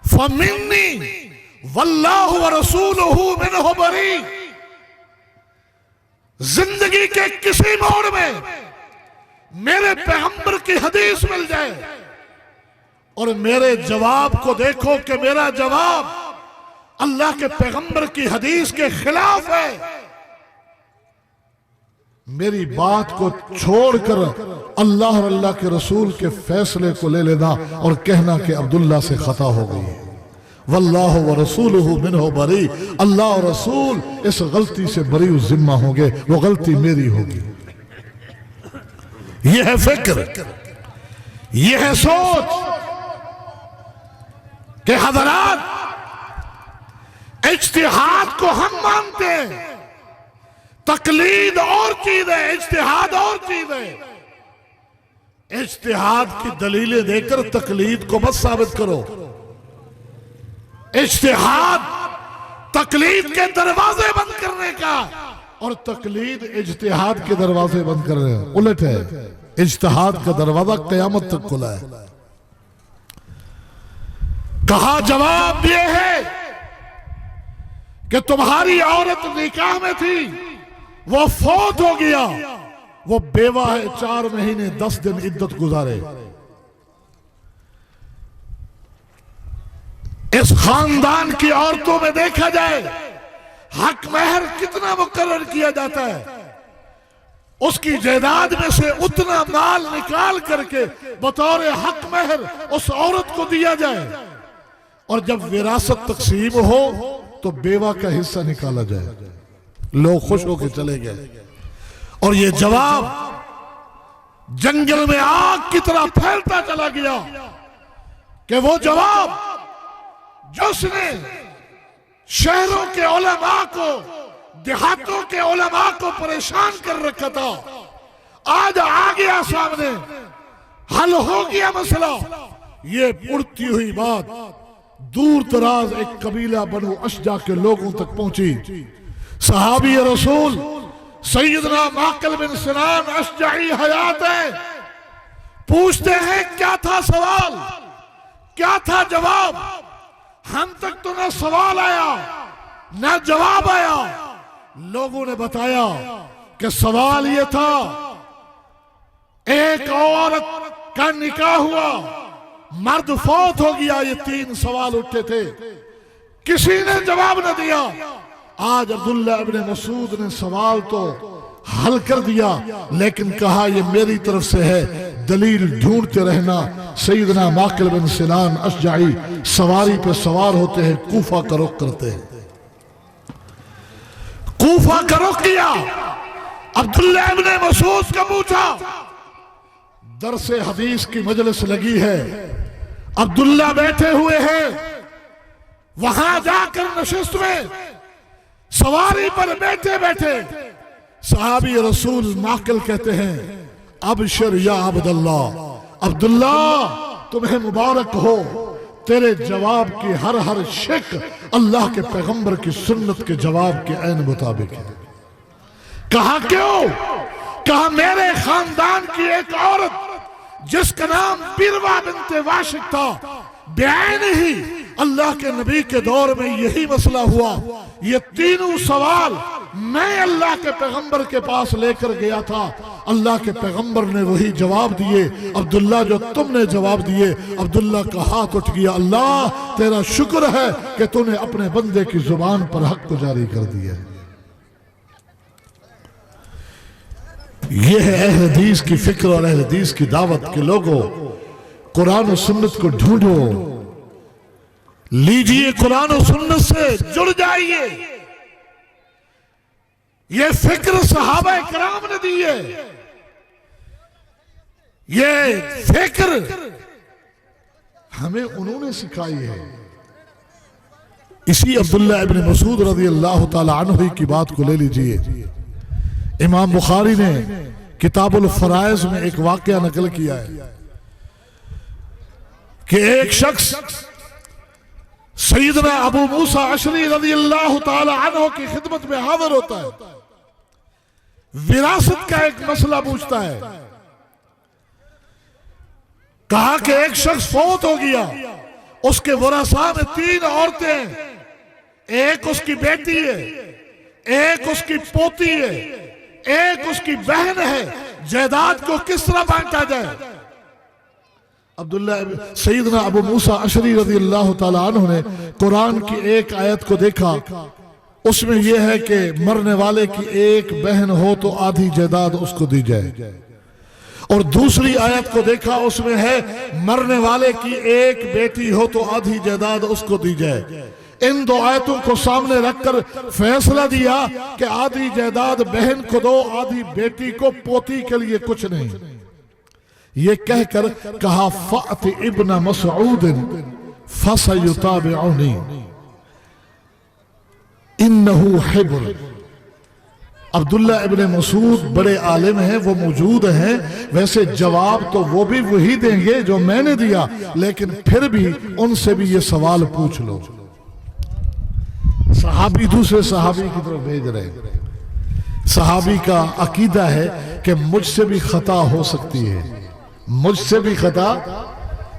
فَمِنِّي وَاللَّهُ وَرَسُولُهُ مِنْهُ بَرِيءٌ، زندگی کے کسی موڑ میں میرے پیغمبر کی حدیث مل جائے اور میرے جواب کو دیکھو کہ میرا جواب اللہ کے پیغمبر کی حدیث کے خلاف ہے، میری بات کو چھوڑ کر اللہ اور اللہ کے رسول کے فیصلے کو لے لینا اور کہنا کہ عبداللہ سے خطا ہو گئی، واللہ ورسولہ منہ بری، اللہ اور رسول اس غلطی سے بری ذمہ ہوں گے، وہ غلطی میری ہوگی۔ یہ ہے فکر، یہ ہے سوچ کہ حضرات اجتہاد کو ہم مانتے ہیں، تقلید اور چیز ہے، اجتہاد اور چیز ہے۔ اجتہاد کی دلیلیں دے کر تقلید کو مت ثابت کرو، اجتہاد تقلید کے دروازے بند کرنے کا اور تقلید اجتہاد کے دروازے بند کر رہے ہیں، الٹ ہے۔ اجتہاد کا دروازہ قیامت تک کھلا ہے۔ کہا جواب یہ ہے کہ تمہاری عورت نکاح میں تھی، وہ فوت ہو گیا، وہ بیوہ ہے، 4 مہینے 10 دن عدت گزارے۔ اس خاندان کی عورتوں میں دیکھا جائے حق مہر کتنا مقرر کیا جاتا ہے، اس کی جائیداد میں سے اتنا مال نکال کر کے بطور حق مہر اس عورت کو دیا جائے، اور جب وراثت تقسیم ہو تو بیوہ کا حصہ نکالا جائے۔ لوگ خوش ہو کے چلے گئے اور یہ جواب جنگل میں آگ کی طرح پھیلتا چلا گیا کہ وہ جواب جس نے شہروں کے علماء کو، دیہاتوں کے علماء کو پریشان کر رکھا تھا، آج آ گیا سامنے، حل ہو گیا مسئلہ۔ یہ اڑتی ہوئی بات دور دراز ایک قبیلہ بنو اشجع کے لوگوں تک پہنچی۔ صحابی رسول سیدنا معقل بن سنان اشجعی حیات ہے، پوچھتے ہیں کیا تھا سوال، کیا تھا جواب؟ ہم تک تو نہ سوال آیا نہ جواب آیا۔ لوگوں نے بتایا کہ سوال یہ تھا، ایک عورت کا نکاح ہوا، مرد فوت ہو گیا، یہ 3 سوال اٹھے تھے، کسی نے جواب نہ دیا۔ آج عبداللہ ابن مسعود نے سوال تو حل کر دیا، لیکن کہا یہ میری طرف سے ہے، دلیل ڈھونڈتے رہنا۔ سیدنا معقل بن سنان اشجعی سواری پہ سوار ہوتے ہیں، کوفہ کا رخ کرتے ہیں، کوفہ کا رخ کیا۔ عبداللہ ابن مسعود کا پوچھا، درس حدیث کی مجلس لگی ہے، عبداللہ بیٹھے ہوئے ہیں، وہاں جا کر نشست میں سواری پر بیٹھے بیٹھے صحابی رسول معقل کہتے ہیں، ابشر یا عبداللہ، عبداللہ تمہیں مبارک ہو، تیرے جواب کی ہر شک اللہ کے پیغمبر کی سنت کے جواب کے عین مطابق ہے۔ کہا کیوں؟ کہا میرے خاندان کی ایک عورت جس کا نام بیروہ بنت واشق تھا، بعین ہی اللہ کے نبی کے دور میں یہی مسئلہ ہوا، یہ 3 سوال میں اللہ کے پیغمبر کے پاس لے کر گیا تھا، اللہ کے پیغمبر نے وہی جواب دیے، عبداللہ جو تم نے جواب دیے۔ عبداللہ کا ہاتھ اٹھ گیا، اللہ تیرا شکر ہے کہ تو نے اپنے بندے کی زبان پر حق کو جاری کر دیا۔ یہ ہے اہل حدیث کی فکر اور اہل حدیث کی دعوت کہ لوگوں قرآن و سنت کو ڈھونڈو، لیجئے قرآن و سنت سے جڑ جائیے۔ یہ فکر صحابہ کرام نے دی ہے، یہ فکر ہمیں انہوں نے سکھائی ہے۔ اسی عبداللہ ابن مسعود رضی اللہ تعالی عنہ کی بات کو لے لیجئے۔ امام بخاری نے کتاب الفرائض میں ایک واقعہ نقل کیا ہے کہ ایک شخص سیدنا ابو موسیٰ اشعری رضی اللہ تعالی عنہ کی خدمت میں حاضر ہوتا ہے، وراثت کا ایک مسئلہ پوچھتا ہے۔ کہا کہ ایک شخص فوت ہو گیا، اس کے ورثاء میں 3 عورتیں ہیں، ایک اس کی بیٹی ہے، ایک اس کی پوتی ہے، ایک اس کی بہن ہے، جائیداد کو کس طرح بانٹا جائے؟ سیدنا ابو موسیٰ اشعری رضی اللہ تعالی عنہ نے قرآن کی ایک آیت کو دیکھا، اس میں یہ ہے کہ مرنے والے کی ایک بہن ہو تو آدھی جائیداد اس کو دی جائے، اور دوسری آیت کو دیکھا، اس میں ہے مرنے والے کی ایک بیٹی ہو تو آدھی جائیداد اس کو دی جائے۔ ان 2 آیتوں کو سامنے رکھ کر فیصلہ دیا کہ آدھی جائیداد بہن کو دو، آدھی بیٹی کو، پوتی کے لیے کچھ نہیں۔ یہ کہہ کر کہا فَأْتِ ابن مسعود فَسَيُتَابِعُنِي إِنَّهُ حِبْرٌ۔ عبداللہ ابن مسعود بڑے عالم ہیں، وہ موجود ہیں، ویسے جواب تو وہ بھی وہی دیں گے جو میں نے دیا، لیکن پھر بھی ان سے بھی یہ سوال پوچھ لو۔ صحابی دوسرے صحابی کی طرف بھیج رہے ہیں۔ صحابی کا عقیدہ ہے کہ مجھ سے بھی خطا ہو سکتی ہے، مجھ سے بھی خطا،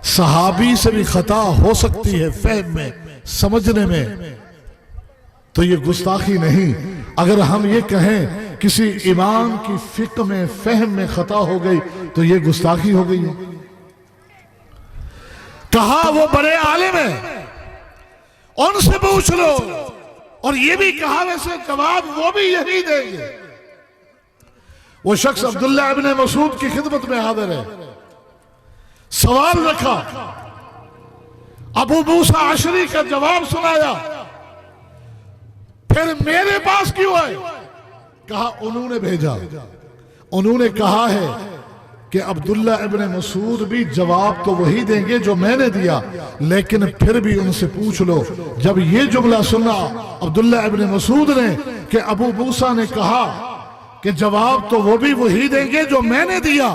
صحابی سے بھی خطا ہو سکتی ہے فہم میں، سمجھنے میں، تو یہ گستاخی نہیں۔ اگر ہم یہ کہیں کسی امام کی فقہ میں، فہم میں خطا ہو گئی تو یہ گستاخی ہو گئی ہے۔ کہا وہ بڑے عالم ہیں، ان سے پوچھ لو، اور یہ بھی کہا ویسے جواب وہ بھی یہی دیں گے۔ وہ شخص عبداللہ ابن مسعود کی خدمت میں حاضر ہے، سوال رکھا، ابو موسیٰ اشعری کا جواب سنایا، پھر میرے پاس کیوں آئے؟ کہا انہوں نے بھیجا، انہوں نے کہا ہے کہ عبداللہ ابن مسعود بھی جواب تو وہی دیں گے جو میں نے دیا، لیکن پھر بھی ان سے پوچھ لو۔ جب یہ جملہ سنا عبداللہ ابن مسعود نے کہ ابو موسیٰ نے کہا کہ جواب تو وہ بھی وہی دیں گے جو میں نے دیا،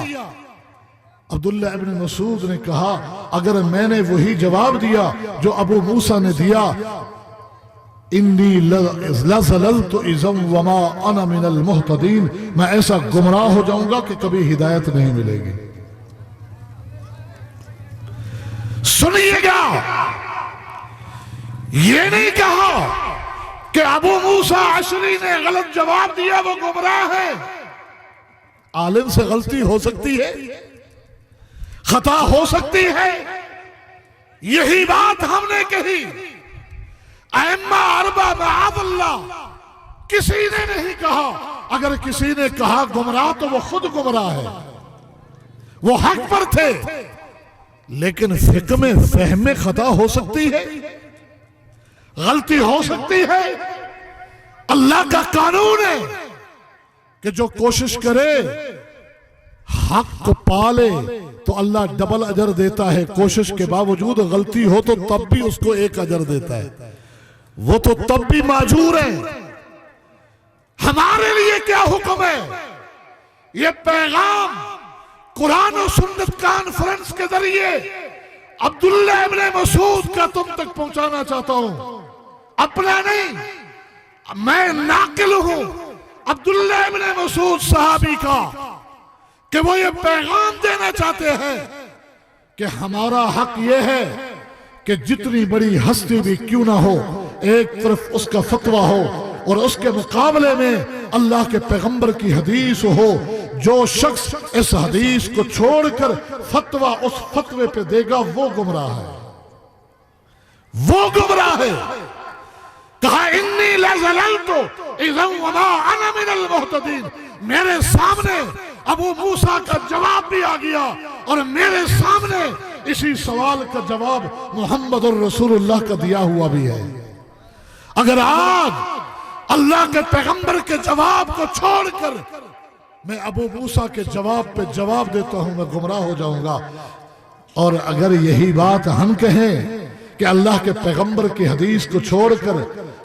عبداللہ ابن مسعود نے کہا اگر میں نے وہی جواب دیا جو ابو موسیٰ نے دیا، انی لزللت اذا وما انا من المہتدین، میں ایسا گمراہ ہو جاؤں گا کہ کبھی ہدایت نہیں ملے گی۔ سنیے گا، یہ نہیں کہا کہ ابو موسیٰ اشعری نے غلط جواب دیا وہ گمراہ ہے۔ عالم سے غلطی ہو سکتی ہے، خطا ہو سکتی ہے، یہی بات ہم نے کہی۔ ائمہ 4 معاذ اللہ کسی نے نہیں کہا، اگر کسی نے کہا گمراہ تو وہ خود گمراہ ہے، وہ حق پر تھے، لیکن فقہ میں فہم میں خطا ہو سکتی ہے، غلطی ہو سکتی ہے۔ اللہ کا قانون ہے کہ جو کوشش کرے حق کو پالے تو اللہ ڈبل اجر دیتا ہے، کوشش کے باوجود غلطی ہو تو تب بھی اس کو 1 اجر دیتا ہے، وہ تو تب بھی معذور ہے۔ ہمارے لیے کیا حکم ہے؟ یہ پیغام قرآن و سنت کانفرنس کے ذریعے عبداللہ ابن مسعود کا تم تک پہنچانا چاہتا ہوں، اپنا نہیں، میں ناقل ہوں عبداللہ ابن مسعود صحابی کا، کہ وہ یہ پیغام دینا چاہتے ہیں کہ ہمارا حق یہ ہے کہ جتنی بڑی ہستی بھی کیوں نہ ہو، ایک طرف اس کا فتویٰ ہو اور اس کے مقابلے میں اللہ کے پیغمبر کی حدیث ہو۔ جو شخص اس حدیث کو چھوڑ کر فتویٰ اس فتوے پہ دے گا وہ گمراہ ہے، وہ گمراہ ہے۔ کہا انی لزللت اذا وما انا من المہتدین، میرے سامنے ابو موسیٰ کا جواب بھی آ گیا اور میرے سامنے اسی سوال کا جواب محمد الرسول اللہ کا دیا ہوا بھی ہے۔ اگر آج اللہ کے پیغمبر کے جواب کو چھوڑ کر میں ابو موسیٰ کے جواب پہ جواب دیتا ہوں میں گمراہ ہو جاؤں گا۔ اور اگر یہی بات ہم کہیں کہ اللہ کے پیغمبر کی حدیث کو چھوڑ کر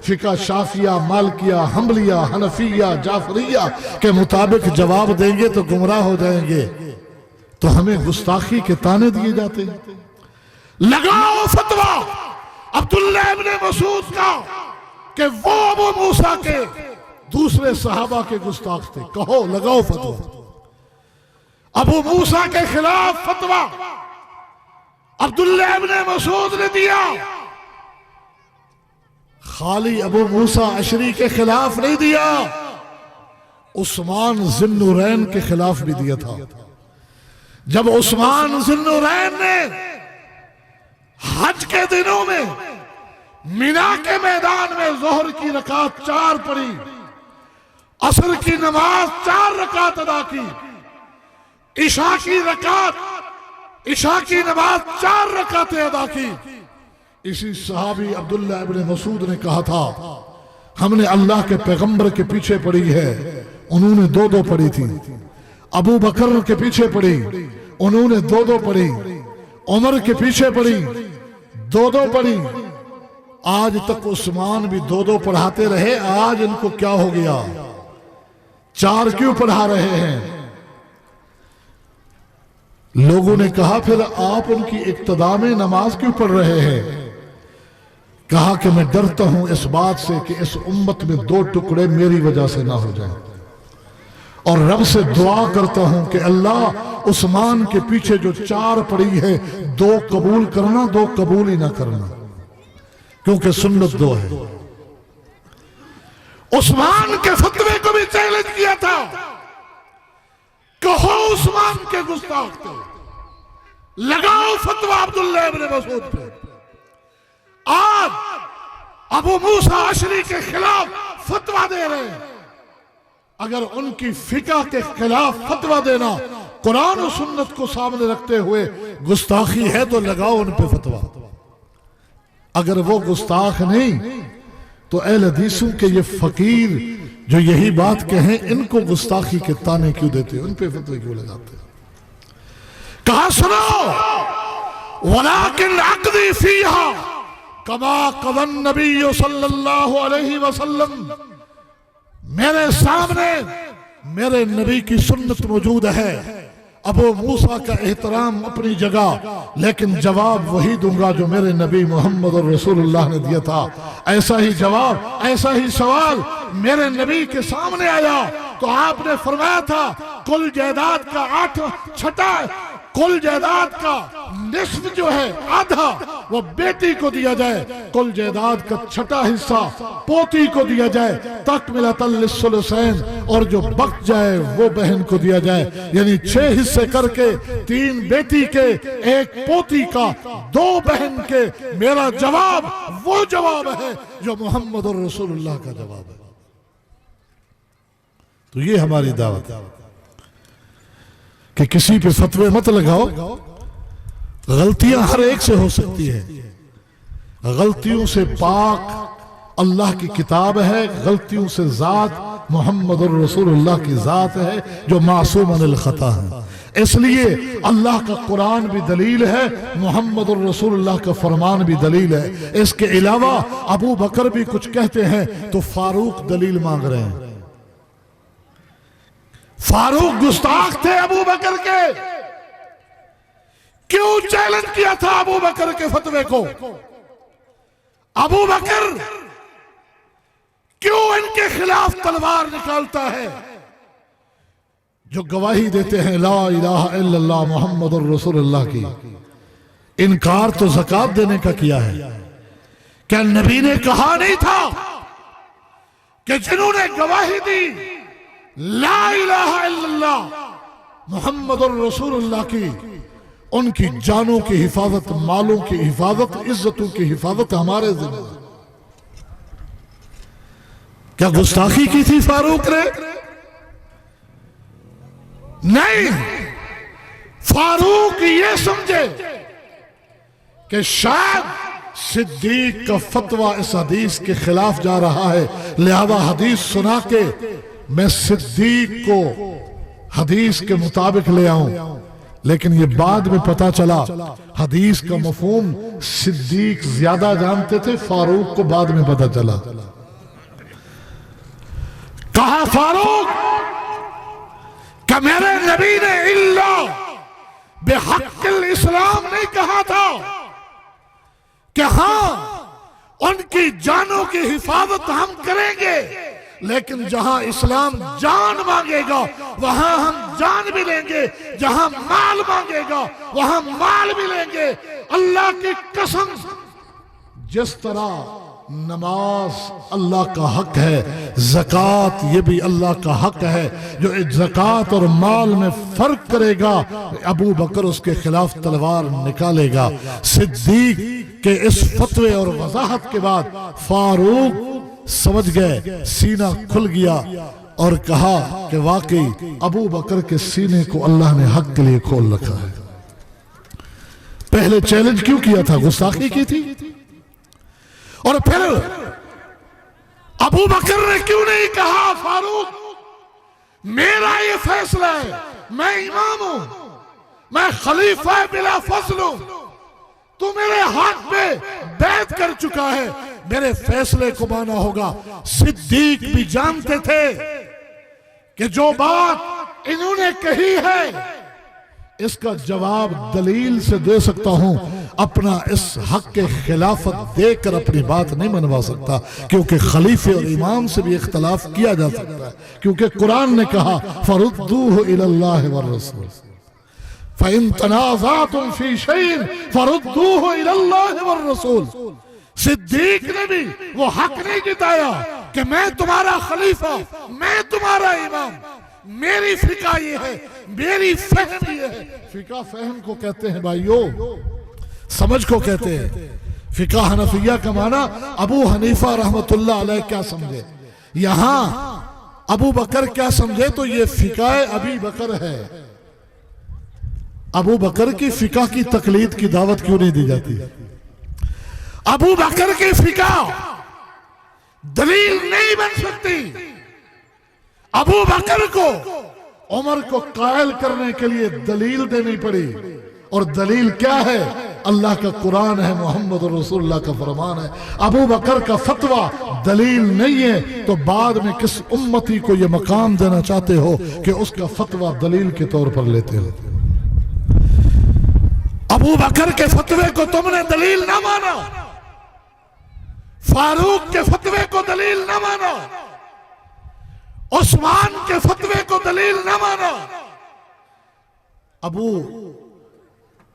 فقہ شافیہ، مالکیہ، حنبلیہ، حنفیہ، جعفریہ کے مطابق جواب دیں گے تو گمراہ ہو جائیں گے، تو ہمیں گستاخی کے طعنے دیے جاتے ہیں۔ لگاؤ فتویٰ عبداللہ ابن مسعود کا کہ وہ ابو موسیٰ کے دوسرے صحابہ کے گستاخ تھے، کہو لگاؤ فتویٰ۔ ابو موسیٰ کے خلاف فتویٰ عبداللہ ابن مسعود نے دیا، خالی ابو موسیٰ اشری کے خلاف نہیں دیا، عثمان ذی النورین کے خلاف بھی دیا تھا۔ جب عثمان ذی النورین نے حج کے دنوں میں مینا کے میدان میں ظہر کی رکعت 4 پڑھی، عصر کی نماز 4 رکعت ادا کی، عشاء کی نماز 4 رکعتیں ادا کی، اسی صحابی عبداللہ ابن مسعود نے کہا تھا ہم نے اللہ کے پیغمبر کے پیچھے پڑھی ہے، انہوں نے 2 پڑھی تھی، ابو بکر کے پیچھے پڑھی، انہوں نے 2 پڑھی، عمر کے پیچھے پڑھی، 2 پڑھی، آج تک عثمان بھی 2 پڑھاتے رہے، آج ان کو کیا ہو گیا؟ 4 کیوں پڑھا رہے ہیں؟ لوگوں نے کہا پھر آپ ان کی اقتداء میں نماز کیوں پڑھ رہے ہیں؟ کہا کہ میں ڈرتا ہوں اس بات سے کہ اس امت میں 2 ٹکڑے میری وجہ سے نہ ہو جائیں، اور رب سے دعا کرتا ہوں کہ اللہ عثمان کے پیچھے جو 4 پڑھی ہے 2 قبول کرنا، 2 قبول ہی نہ کرنا، کیونکہ سنت 2 ہے۔ عثمان کے فتوے کو بھی چیلنج کیا تھا، کہو عثمان کے گستاخ تھے، لگاؤ فتویٰ عبداللہ ابن مسعود پہ۔ آج ابو موسیٰ اشری کے خلاف فتویٰ دے رہے ہیں، اگر ان کی فقہ کے خلاف فتویٰ دینا قرآن و سنت کو سامنے رکھتے ہوئے گستاخی ہے تو لگاؤ ان پہ فتویٰ۔ اگر وہ گستاخ نہیں تو اہل حدیثوں کے یہ فقیر جو یہی بات کہیں ان کو گستاخی کے طعنے کیوں دیتے ہیں، ان پہ فتوے کیوں لگاتے ہیں؟ کہا سنو وَلَكِنْ عَقْدِي فِيهَا كَمَا قَضَى النَّبِيُّ صلی اللہ علیہ وسلم، میرے سامنے میرے نبی کی سنت موجود ہے، ابو موسیٰ کا احترام اپنی جگہ، لیکن جواب وہی دوں گا جو میرے نبی محمد الرسول اللہ نے دیا تھا۔ ایسا ہی جواب، ایسا ہی سوال میرے نبی کے سامنے آیا تو آپ نے فرمایا تھا کل جائیداد کا 6 کل جائیداد کا نصف جو ہے آدھا وہ بیٹی کو دیا جائے، کل جائیداد کا 6 حصہ پوتی کو دیا جائے، تکملۃ للثلثین، اور جو بچ جائے وہ بہن کو دیا جائے، یعنی 6 حصے کر کے 3 بیٹی کے، 1 پوتی کا، 2 بہن کے۔ میرا جواب وہ جواب ہے جو محمد الرسول اللہ کا جواب ہے۔ تو یہ ہماری دعوت ہے کہ کسی پہ فتوے مت لگاؤ، غلطیاں ہر ایک سے ہو سکتی ہے، غلطیوں سے پاک اللہ کی کتاب ہے، غلطیوں سے ذات محمد الرسول اللہ کی ذات ہے جو معصوم عن الخطا ہے۔ اس لیے اللہ کا قرآن بھی دلیل ہے، محمد الرسول اللہ کا فرمان بھی دلیل ہے۔ اس کے علاوہ ابو بکر بھی کچھ کہتے ہیں تو فاروق دلیل مانگ رہے ہیں۔ فاروق گستاخ تھے ابو بکر کے، کیوں چیلنج کیا تھا ابو بکر کے فتوے کو؟ ابو بکر کیوں ان کے خلاف تلوار نکالتا ہے؟ جو گواہی دیتے ہیں لا الہ الا اللہ محمد الرسول اللہ کی، انکار تو زکوٰۃ دینے کا کیا ہے؟ کیا نبی نے کہا نہیں تھا کہ جنہوں نے گواہی دی لا الہ الا اللہ محمد الرسول اللہ کی، ان کی جانوں کی حفاظت، مالوں کی حفاظت، عزتوں کی حفاظت ہمارے ذمہ ہے؟ کیا گستاخی کی تھی فاروق نے؟ نہیں، فاروق یہ سمجھے کہ شاید صدیق کا فتویٰ اس حدیث کے خلاف جا رہا ہے، لہذا حدیث سنا کے میں صدیق کو حدیث کے مطابق لے آؤں۔ لیکن یہ بعد میں پتا چلا حدیث کا مفہوم صدیق زیادہ جانتے تھے، فاروق کو بعد میں پتا چلا۔ کہا فاروق کہ میرے نبی نے الا بحق الاسلام نہیں کہا تھا کہ ہاں ان کی جانوں کی حفاظت ہم کریں گے، لیکن جہاں اسلام جان مانگے گا وہاں ہم جان بھی لیں گے، جہاں مال مانگے گا وہاں مال بھی لیں گے۔ اللہ کی قسم، جس طرح نماز اللہ کا حق ہے، زکوٰۃ یہ بھی اللہ کا حق ہے، جو زکوٰۃ اور مال میں فرق کرے گا ابو بکر اس کے خلاف تلوار نکالے گا۔ صدیق کے اس فتوے اور وضاحت کے بعد فاروق سمجھ گئے، سینہ کھل گیا اور کہا کہ واقعی ابو بکر کے سینے کو اللہ نے حق کے لیے کھول رکھا ہے۔ پہلے چیلنج کیوں کیا تھا؟ گستاخی کی تھی۔ اور پھر ابو بکر نے کیوں نہیں کہا فاروق میرا یہ فیصلہ ہے، میں امام ہوں، میں خلیفہ بلا فضل ہوں، تو میرے ہاتھ پہ بیعت کر چکا ہے، میرے فیصلے کو مانا ہوگا۔ صدیق بھی جانتے تھے کہ جو بات انہوں نے کہی ہے اس کا جواب دلیل سے دے سکتا ہوں، اپنا اس حق کے خلافت دے کر اپنی بات نہیں منوا سکتا، کیونکہ خلیفے اور امام سے بھی اختلاف کیا جا سکتا ہے، کیونکہ قرآن نے کہا فَرُدُّوهُ إِلَى اللَّهِ وَالرَّسُولِ فَإِن تَنَازَعْتُمْ فِي شَيْءٍ فَرُدُّوهُ إِلَى اللَّهِ وَالرَّسُولِ۔ صدیق نے بھی وہ حق نہیں جتایا کہ میں تمہارا خلیفہ، میں تمہارا امام، میری فقہ یہ ہے، میری فہم یہ ہے۔ فقہ فہم کو کہتے ہیں بھائیو، سمجھ کو کہتے ہیں۔ فقہ حنفیہ کا معنی ابو حنیفہ رحمت اللہ علیہ کیا سمجھے، یہاں ابو بکر کیا سمجھے، تو یہ فقہ ابی بکر ہے۔ ابو بکر کی فقہ کی تقلید کی دعوت کیوں نہیں دی جاتی؟ ابو بکر کی فقہ دلیل نہیں بن سکتی۔ ابو بکر کو عمر کو قائل کرنے کے لیے دلیل دینی پڑی، اور دلیل کیا ہے؟ اللہ کا قرآن ہے، محمد رسول اللہ کا فرمان ہے۔ ابو بکر کا فتویٰ دلیل نہیں ہے تو بعد میں کس امتی کو یہ مقام دینا چاہتے ہو کہ اس کا فتویٰ دلیل کے طور پر لیتے ہو؟ ابو بکر کے فتوے کو تم نے دلیل نہ مانا، فاروق کے فتوے کو دلیل نہ مانا، عثمان کے فتوے کو دلیل نہ مانا، ابو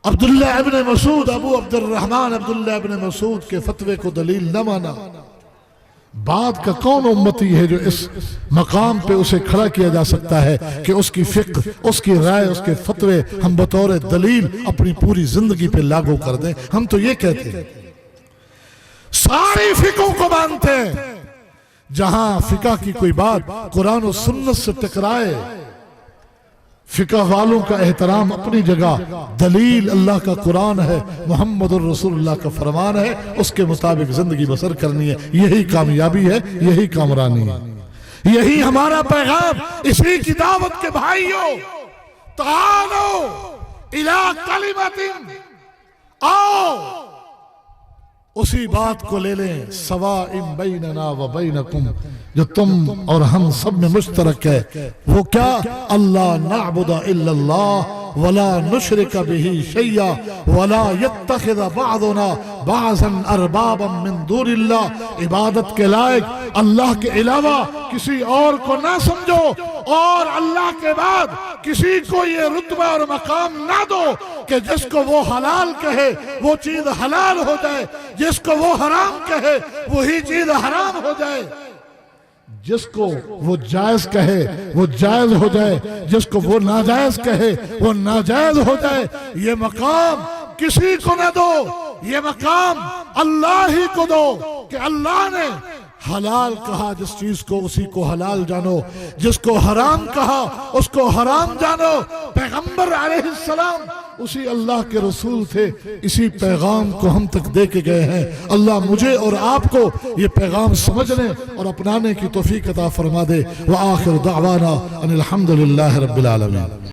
عبداللہ ابن مسعود، ابو عبد الرحمن عبداللہ ابن مسعود کے فتوے کو دلیل نہ مانا۔ بعد کا کون امتی ہے جو اس مقام پہ اسے کھڑا کیا جا سکتا ہے کہ اس کی فقہ، اس کی رائے، اس کے فتوے ہم بطور دلیل اپنی پوری زندگی پہ لاگو کر دیں؟ ہم تو یہ کہتے ہیں ساری فقہوں کو مانتے ہیں، جہاں فقہ کی کوئی بات قرآن و سنت سے ٹکرائے، فقہ والوں کا احترام اپنی جگہ، دلیل اللہ کا قرآن ہے، محمد الرسول اللہ کا فرمان ہے، اس کے مطابق زندگی بسر کرنی ہے۔ یہی کامیابی ہے، یہی کامرانی ہے، یہی ہمارا پیغام۔ اسی کی دعوت کے بھائیوں، تعالو الی کلمۃ، آؤ اسی بات کو لے لیں، سواء بیننا و بینکم، جو تم اور ہم سب میں مشترک ہے۔ وہ کیا؟ اللہ نعبد الا اللہ ولا نشرک بہ شیئا ولا یتخذ بعضنا بعضا اربابا من دون اللہ۔ عبادت کے لائق اللہ کے علاوہ کسی اور کو نہ سمجھو، اور اللہ کے بعد کسی کو یہ رتبہ اور مقام نہ دو کہ جس کو وہ حلال کہے وہ چیز حلال ہو جائے، جس کو وہ حرام کہے وہی چیز حرام ہو جائے، جس کو وہ جائز کہے وہ جائز ہو جائے، جس کو وہ ناجائز کہے وہ ناجائز ہو جائے۔ یہ مقام کسی کو نہ دو، یہ مقام اللہ ہی کو دو کہ اللہ نے حلال کہا جس چیز کو اسی کو حلال جانو، جس کو حرام کہا اس کو حرام جانو۔ پیغمبر علیہ السلام اسی اللہ کے رسول تھے، اسی پیغام کو ہم تک دے کے گئے ہیں۔ اللہ مجھے اور آپ کو یہ پیغام سمجھنے اور اپنانے کی توفیق عطا فرما دے۔ وآخر دعوانا ان الحمدللہ رب العالمین۔